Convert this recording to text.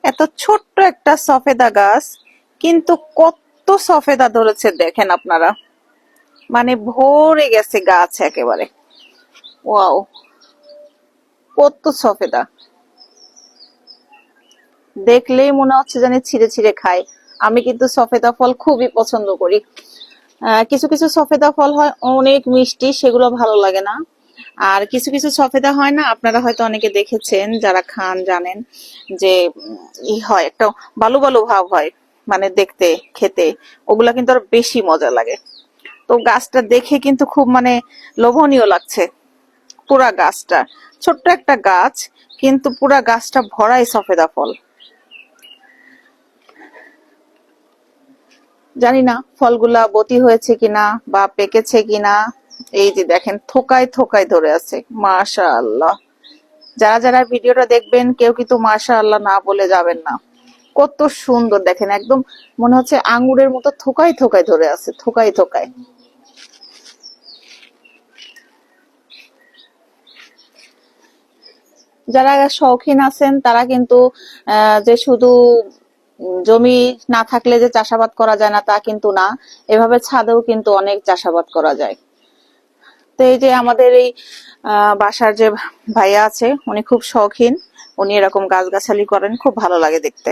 এত ছোট্ট একটা সফেদা গাছ, কিন্তু কত সফেদা ধরেছে দেখেন আপনারা। মানে ভরে গেছে গাছ একেবারে। ওয়াও, কত সফেদা! দেখলেই মনে হচ্ছে জানি ছিঁড়ে ছিঁড়ে খাই। আমি কিন্তু সফেদা ফল খুবই পছন্দ করি। কিছু কিছু সফেদা ফল হয় অনেক মিষ্টি, সেগুলো ভালো লাগে না। আর কিছু কিছু সফেদা হয় না, আপনারা হয়তো অনেকে দেখেছেন, যারা খান জানেন যে ই হয় একটা বালু বালু ভাব হয়, মানে দেখতে খেতে ওগুলা কিন্তু আরো বেশি মজা লাগে। তো গাছটা দেখে কিন্তু খুব মানে লোভনীয় লাগছে। পুরা গাছটা, ছোট্ট একটা গাছ, কিন্তু পুরা গাছটা ভরাই সফেদা ফল। জানি না ফলগুলা বতি হয়েছে কিনা বা পেকেছে কিনা। এই যে দেখেন থোকায় থোকায় ধরে আছে, মাশাআল্লাহ। যারা যারা ভিডিওটা দেখবেন কেউ কিন্তু মাশাআল্লাহ না বলে যাবেন না। কত সুন্দর দেখেন, একদম মনে হচ্ছে আঙ্গুরের মতো থোকায় থোকায় ধরে আছে, থোকায় থোকায়। যারা শৌখিন আছেন তারা কিন্তু যে শুধু জমি না থাকলে যে চাষাবাদ করা যায় না তা কিন্তু না, এভাবে ছাদেও কিন্তু অনেক চাষাবাদ করা যায়। তো এই যে আমাদের এই বাসার যে ভাইয়া আছে উনি খুব শৌখিন, উনি এরকম গাছগাছালি করেন, খুব ভালো লাগে দেখতে।